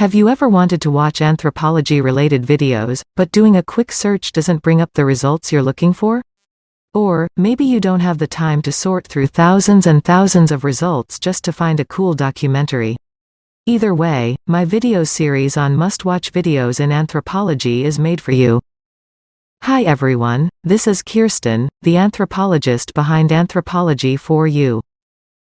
Have you ever wanted to watch anthropology-related videos, but doing a quick search doesn't bring up the results you're looking for? Or, maybe you don't have the time to sort through thousands and thousands of results just to find a cool documentary. Either way, my video series on must-watch videos in anthropology is made for you. Hi everyone, this is Kirsten, the anthropologist behind Anthropology for You.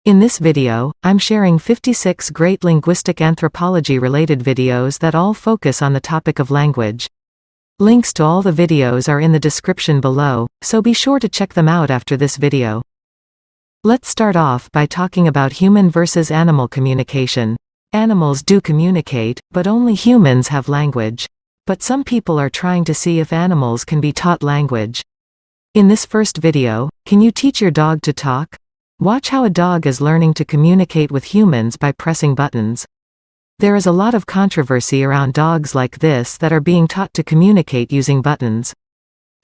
In this video, I'm sharing 56 great linguistic anthropology-related videos that all focus on the topic of language. Links to all the videos are in the description below, so be sure to check them out after this video. Let's start off by talking about human versus animal communication. Animals do communicate, but only humans have language. But some people are trying to see if animals can be taught language. In this first video, can you teach your dog to talk? Watch how a dog is learning to communicate with humans by pressing buttons. There is a lot of controversy around dogs like this that are being taught to communicate using buttons.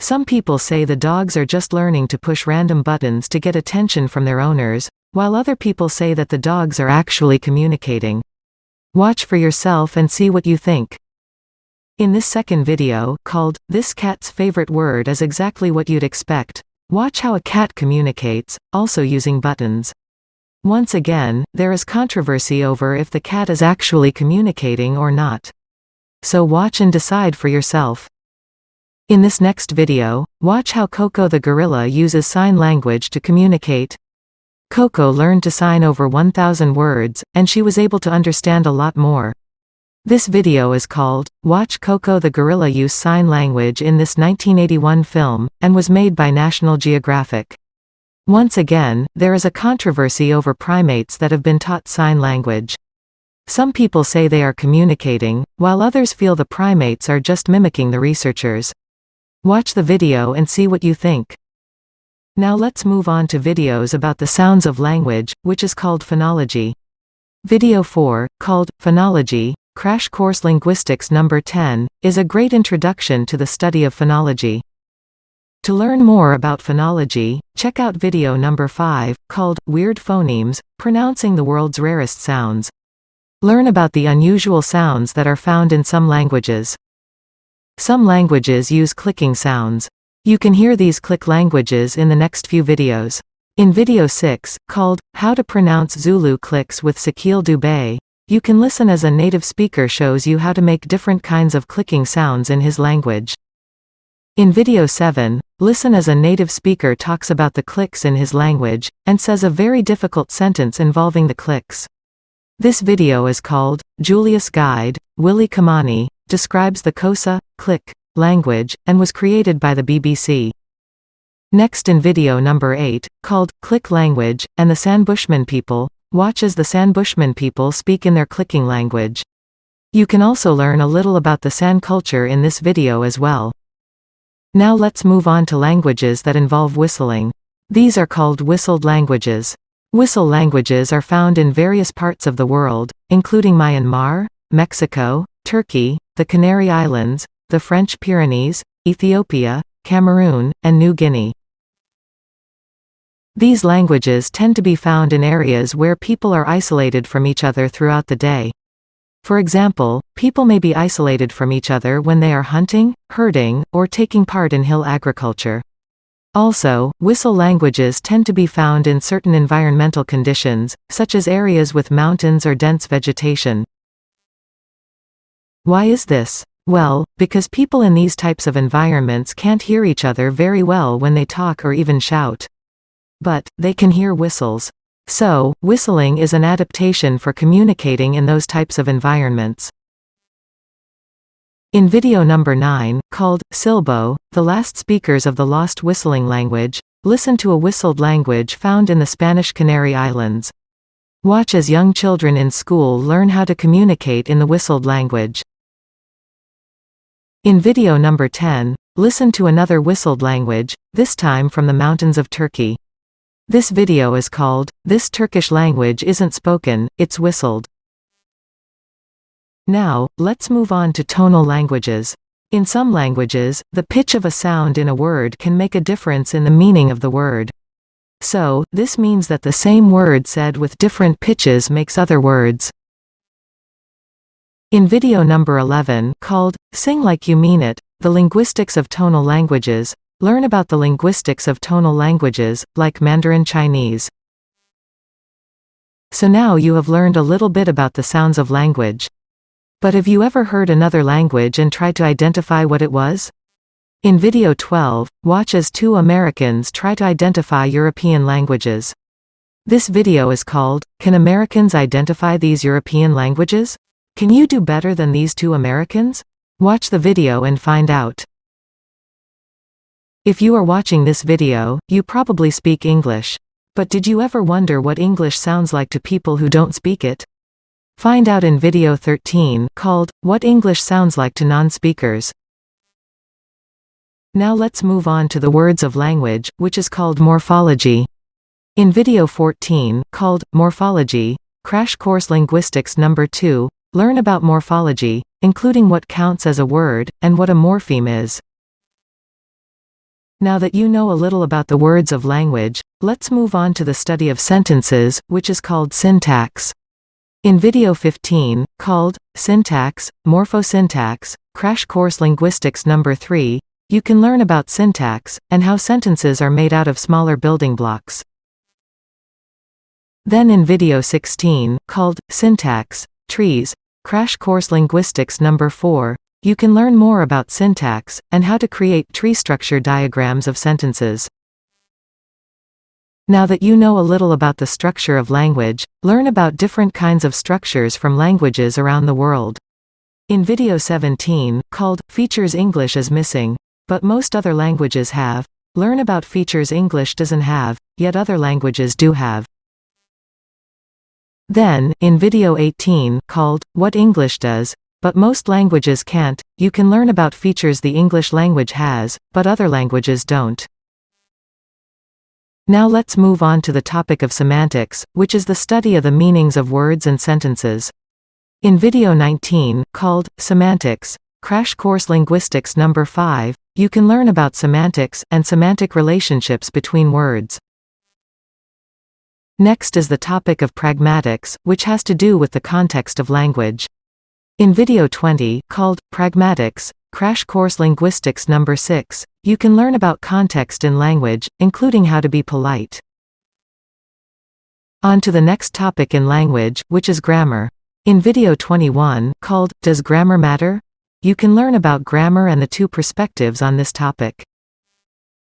Some people say the dogs are just learning to push random buttons to get attention from their owners, while other people say that the dogs are actually communicating. Watch for yourself and see what you think. In this second video, called, "This Cat's Favorite Word is Exactly What You'd Expect," watch how a cat communicates, also using buttons. Once again, there is controversy over if the cat is actually communicating or not. So watch and decide for yourself. In this next video, watch how Koko the gorilla uses sign language to communicate. Koko learned to sign over 1,000 words, and she was able to understand a lot more. This video is called, "Watch Koko the Gorilla Use Sign Language in this 1981 film," and was made by National Geographic. Once again, there is a controversy over primates that have been taught sign language. Some people say they are communicating, while others feel the primates are just mimicking the researchers. Watch the video and see what you think. Now let's move on to videos about the sounds of language, which is called phonology. Video 4, called, Phonology, Crash Course Linguistics Number 10, is a great introduction to the study of phonology. To learn more about phonology, check out video number 5, called, Weird Phonemes, Pronouncing the World's Rarest Sounds. Learn about the unusual sounds that are found in some languages. Some languages use clicking sounds. You can hear these click languages in the next few videos. In video 6, called, How to Pronounce Zulu Clicks with Sakhile Dube, you can listen as a native speaker shows you how to make different kinds of clicking sounds in his language. In video 7, listen as a native speaker talks about the clicks in his language, and says a very difficult sentence involving the clicks. This video is called, Julius Guide, Willie Komani, describes the Xhosa, click, language, and was created by the BBC. Next in video number 8, called, Click Language, and the San Bushmen People, watch as the San Bushmen people speak in their clicking language. You can also learn a little about the San culture in this video as well. Now let's move on to languages that involve whistling. These are called whistled languages. Whistle languages are found in various parts of the world, including Myanmar, Mexico, Turkey, the Canary Islands, the French Pyrenees, Ethiopia, Cameroon, and New Guinea. These languages tend to be found in areas where people are isolated from each other throughout the day. For example, people may be isolated from each other when they are hunting, herding, or taking part in hill agriculture. Also, whistle languages tend to be found in certain environmental conditions, such as areas with mountains or dense vegetation. Why is this? Well, because people in these types of environments can't hear each other very well when they talk or even shout. But they can hear whistles. So, whistling is an adaptation for communicating in those types of environments. In video number 9, called, Sylbo, The Last Speakers of the Lost Whistling Language, listen to a whistled language found in the Spanish Canary Islands. Watch as young children in school learn how to communicate in the whistled language. In video number 10, listen to another whistled language, this time from the mountains of Turkey. This video is called, This Turkish Language Isn't Spoken, It's Whistled. Now, let's move on to tonal languages. In some languages, the pitch of a sound in a word can make a difference in the meaning of the word. So, this means that the same word said with different pitches makes other words. In video number 11, called, Sing Like You Mean It, The Linguistics of Tonal Languages, learn about the linguistics of tonal languages, like Mandarin Chinese. So now you have learned a little bit about the sounds of language. But have you ever heard another language and tried to identify what it was? In video 12, watch as two Americans try to identify European languages. This video is called, Can Americans Identify These European Languages? Can you do better than these two Americans? Watch the video and find out. If you are watching this video, you probably speak English. But did you ever wonder what English sounds like to people who don't speak it? Find out in video 13, called, What English Sounds Like to Non-Speakers. Now let's move on to the words of language, which is called morphology. In video 14, called, Morphology, Crash Course Linguistics Number 2, learn about morphology, including what counts as a word, and what a morpheme is. Now that you know a little about the words of language, let's move on to the study of sentences, which is called syntax. In video 15, called, Syntax, Morphosyntax, Crash Course Linguistics Number 3, you can learn about syntax, and how sentences are made out of smaller building blocks. Then in video 16, called, Syntax, Trees, Crash Course Linguistics Number 4, you can learn more about syntax, and how to create tree structure diagrams of sentences. Now that you know a little about the structure of language, learn about different kinds of structures from languages around the world. In video 17, called, Features English is Missing, but most other languages have, learn about features English doesn't have, yet other languages do have. Then, in video 18, called, What English Does, but most languages can't, you can learn about features the English language has, but other languages don't. Now let's move on to the topic of semantics, which is the study of the meanings of words and sentences. In video 19, called, Semantics, Crash Course Linguistics Number 5, you can learn about semantics, and semantic relationships between words. Next is the topic of pragmatics, which has to do with the context of language. In video 20, called, Pragmatics, Crash Course Linguistics Number 6, you can learn about context in language, including how to be polite. On to the next topic in language, which is grammar. In video 21, called, Does Grammar Matter? You can learn about grammar and the two perspectives on this topic.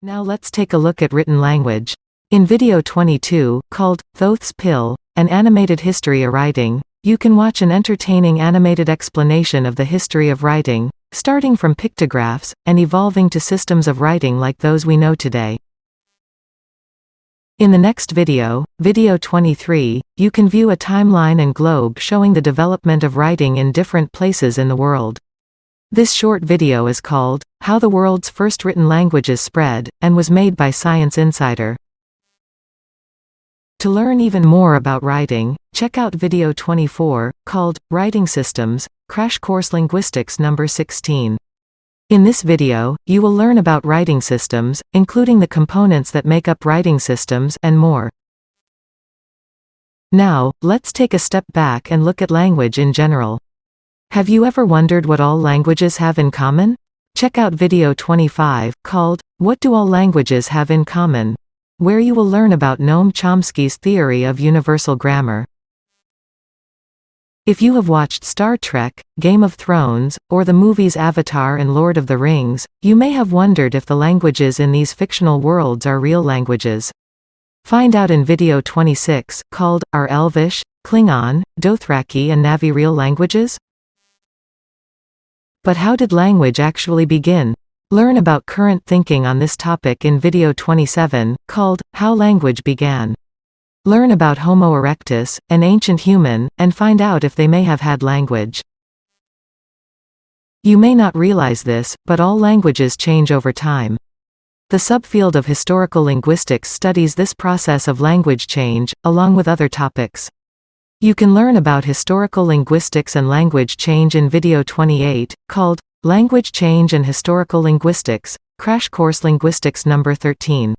Now let's take a look at written language. In video 22, called, Thoth's Pill, An Animated History of Writing, you can watch an entertaining animated explanation of the history of writing, starting from pictographs, and evolving to systems of writing like those we know today. In the next video, video 23, you can view a timeline and globe showing the development of writing in different places in the world. This short video is called, How the World's First Written Languages Spread, and was made by Science Insider. To learn even more about writing, check out video 24, called, Writing Systems, Crash Course Linguistics Number 16. In this video, you will learn about writing systems, including the components that make up writing systems, and more. Now, let's take a step back and look at language in general. Have you ever wondered what all languages have in common? Check out video 25, called, What Do All Languages Have in Common?, where you will learn about Noam Chomsky's theory of universal grammar. If you have watched Star Trek, Game of Thrones, or the movies Avatar and Lord of the Rings, you may have wondered if the languages in these fictional worlds are real languages. Find out in video 26, called, Are Elvish, Klingon, Dothraki and Na'vi real languages? But how did language actually begin? Learn about current thinking on this topic in video 27, called, How Language Began. Learn about Homo erectus, an ancient human, and find out if they may have had language. You may not realize this, but all languages change over time. The subfield of historical linguistics studies this process of language change, along with other topics. You can learn about historical linguistics and language change in video 28, called, Language Change and Historical Linguistics, Crash Course Linguistics Number 13.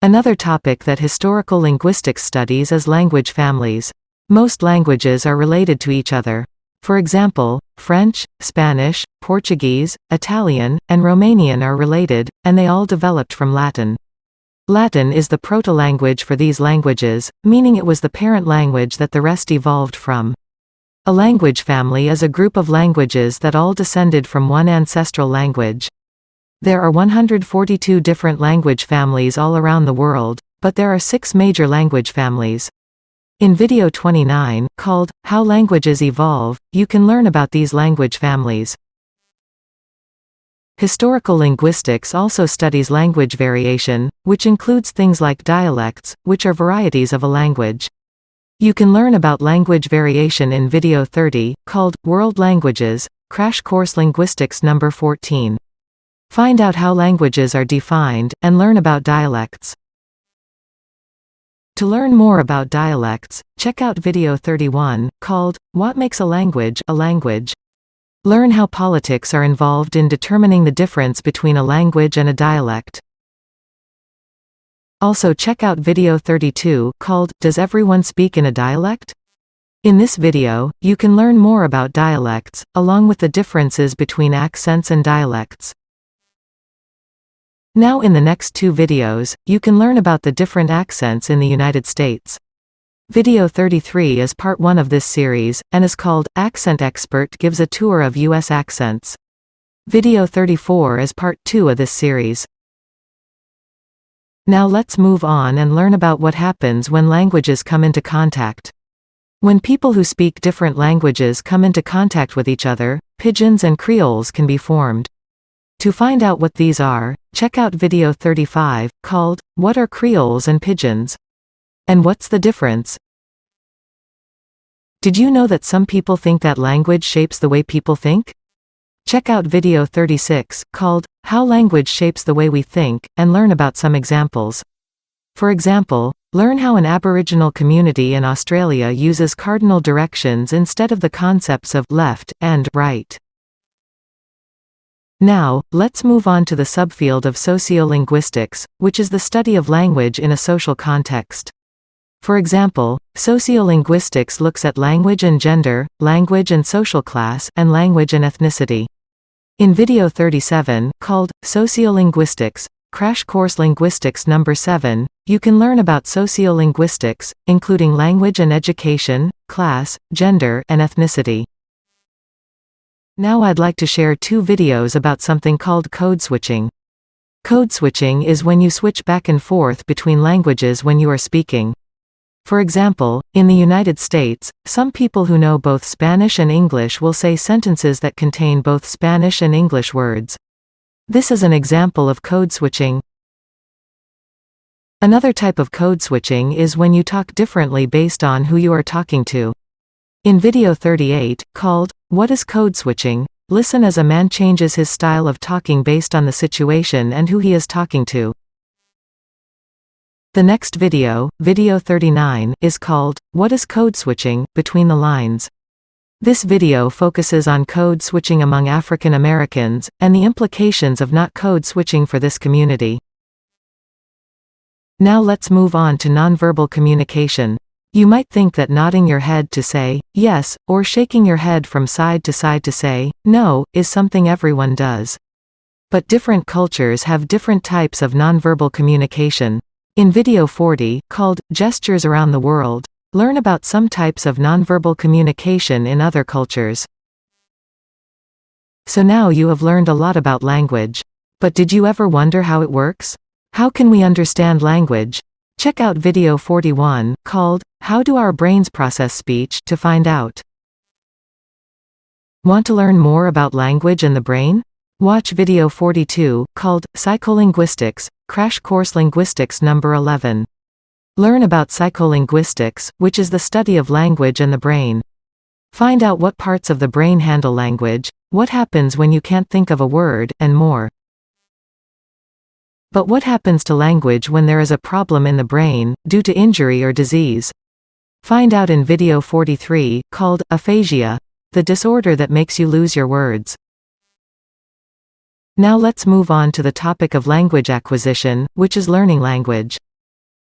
Another topic that historical linguistics studies is language families. Most languages are related to each other. For example, French, Spanish, Portuguese, Italian, and Romanian are related, and they all developed from Latin. Latin is the proto-language for these languages, meaning it was the parent language that the rest evolved from. A language family is a group of languages that all descended from one ancestral language. There are 142 different language families all around the world, but there are 6 major language families. In video 29, called, How Languages Evolve, you can learn about these language families. Historical linguistics also studies language variation, which includes things like dialects, which are varieties of a language. You can learn about language variation in video 30, called, World Languages, Crash Course Linguistics number 14. Find out how languages are defined, and learn about dialects. To learn more about dialects, check out video 31, called, What Makes a Language a Language? Learn how politics are involved in determining the difference between a language and a dialect. Also check out video 32, called, Does Everyone Speak in a Dialect? In this video, you can learn more about dialects, along with the differences between accents and dialects. Now in the next 2 videos, you can learn about the different accents in the United States. Video 33 is part 1 of this series, and is called, Accent Expert Gives a Tour of U.S. Accents. Video 34 is part 2 of this series. Now let's move on and learn about what happens when languages come into contact. When people who speak different languages come into contact with each other, pidgins and creoles can be formed. To find out what these are, check out video 35, called, What are creoles and pidgins? And what's the difference? Did you know that some people think that language shapes the way people think? Check out video 36, called, How Language Shapes the Way We Think, and learn about some examples. For example, learn how an Aboriginal community in Australia uses cardinal directions instead of the concepts of left and right. Now, let's move on to the subfield of sociolinguistics, which is the study of language in a social context. For example, sociolinguistics looks at language and gender, language and social class, and language and ethnicity. In video 37, called, Sociolinguistics, Crash Course Linguistics number 7, you can learn about sociolinguistics, including language and education, class, gender, and ethnicity. Now I'd like to share 2 videos about something called code switching. Code switching is when you switch back and forth between languages when you are speaking. For example, in the United States, some people who know both Spanish and English will say sentences that contain both Spanish and English words. This is an example of code switching. Another type of code switching is when you talk differently based on who you are talking to. In video 38, called, What is Code Switching? Listen as a man changes his style of talking based on the situation and who he is talking to. The next video, video 39, is called, What is Code Switching? Between the Lines. This video focuses on code switching among African Americans, and the implications of not code switching for this community. Now let's move on to nonverbal communication. You might think that nodding your head to say, yes, or shaking your head from side to say, no, is something everyone does. But different cultures have different types of nonverbal communication. In video 40, called, Gestures Around the World, learn about some types of nonverbal communication in other cultures. So now you have learned a lot about language. But did you ever wonder how it works? How can we understand language? Check out video 41, called, How Do Our Brains Process Speech, to find out. Want to learn more about language and the brain? Watch video 42, called, Psycholinguistics, Crash Course Linguistics number 11. Learn about psycholinguistics, which is the study of language and the brain. Find out what parts of the brain handle language, what happens when you can't think of a word, and more. But what happens to language when there is a problem in the brain, due to injury or disease? Find out in video 43, called, Aphasia, the disorder that makes you lose your words. Now let's move on to the topic of language acquisition, which is learning language.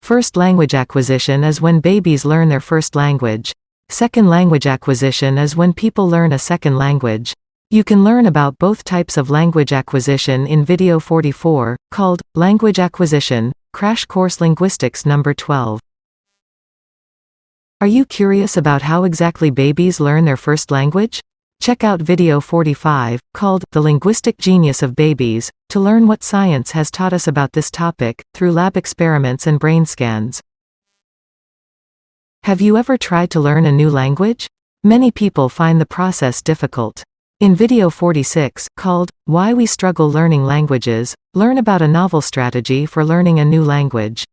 First language acquisition is when babies learn their first language. Second language acquisition is when people learn a second language. You can learn about both types of language acquisition in video 44, called Language Acquisition, Crash Course Linguistics number 12. Are you curious about how exactly babies learn their first language? Check out video 45, called The Linguistic Genius of Babies, to learn what science has taught us about this topic, through lab experiments and brain scans. Have you ever tried to learn a new language? Many people find the process difficult. In video 46, called Why We Struggle Learning Languages, learn about a novel strategy for learning a new language.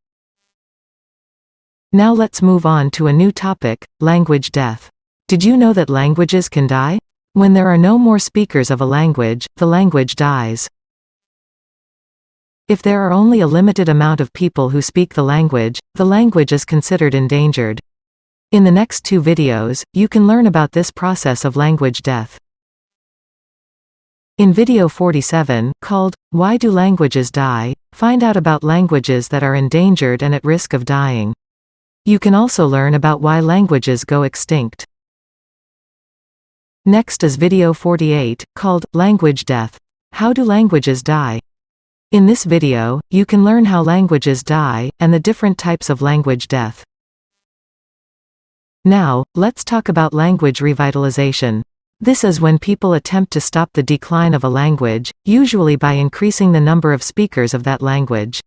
Now let's move on to a new topic, language death. Did you know that languages can die? When there are no more speakers of a language, the language dies. If there are only a limited amount of people who speak the language is considered endangered. In the next two videos, you can learn about this process of language death. In video 47, called Why Do Languages Die?, find out about languages that are endangered and at risk of dying. You can also learn about why languages go extinct. Next is video 48, called Language Death. How do languages die? In this video, you can learn how languages die, and the different types of language death. Now, let's talk about language revitalization. This is when people attempt to stop the decline of a language, usually by increasing the number of speakers of that language.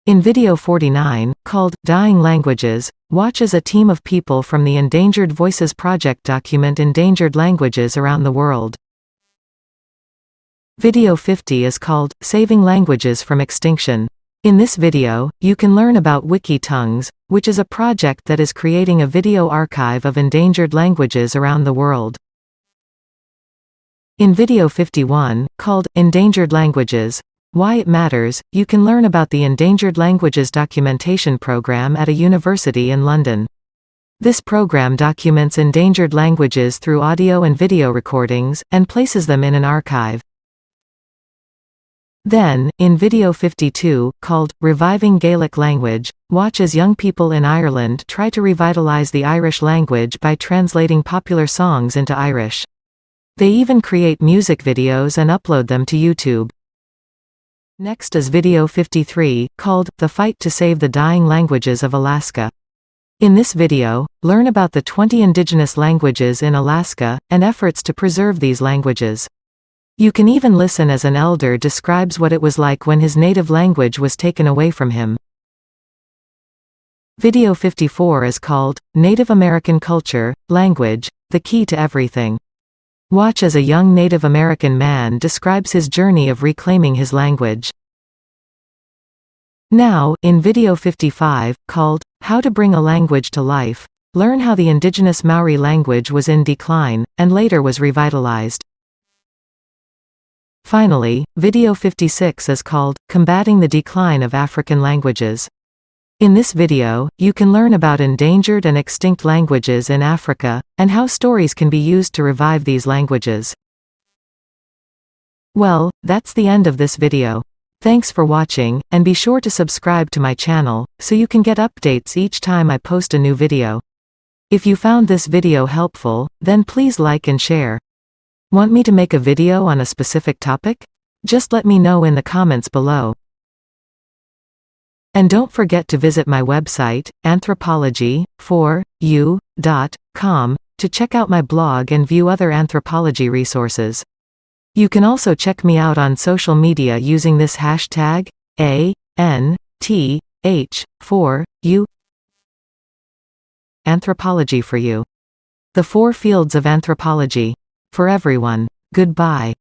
In video 49, called Dying Languages, watch as a team of people from the Endangered Voices Project document endangered languages around the world. Video 50 is called Saving Languages from Extinction. In this video, you can learn about Wiki Tongues, which is a project that is creating a video archive of endangered languages around the world. In video 51, called Endangered Languages, Why It Matters, you can learn about the Endangered Languages Documentation Program at a university in London. This program documents endangered languages through audio and video recordings, and places them in an archive. Then, in video 52, called Reviving Gaelic Language, watch as young people in Ireland try to revitalize the Irish language by translating popular songs into Irish. They even create music videos and upload them to YouTube. Next is video 53, called The Fight to Save the Dying Languages of Alaska. In this video, learn about the 20 indigenous languages in Alaska, and efforts to preserve these languages. You can even listen as an elder describes what it was like when his native language was taken away from him. Video 54 is called Native American Culture, Language, The Key to Everything. Watch as a young Native American man describes his journey of reclaiming his language. Now, in video 55, called How to Bring a Language to Life, learn how the indigenous Maori language was in decline, and later was revitalized. Finally, video 56 is called Combating the Decline of African Languages. In this video, you can learn about endangered and extinct languages in Africa, and how stories can be used to revive these languages. Well, that's the end of this video. Thanks for watching, and be sure to subscribe to my channel, so you can get updates each time I post a new video. If you found this video helpful, then please like and share. Want me to make a video on a specific topic? Just let me know in the comments below. And don't forget to visit my website, anthropology4u.com, to check out my blog and view other anthropology resources. You can also check me out on social media using this hashtag, ANTH4U. Anthropology for you. The 4 fields of anthropology. For everyone. Goodbye.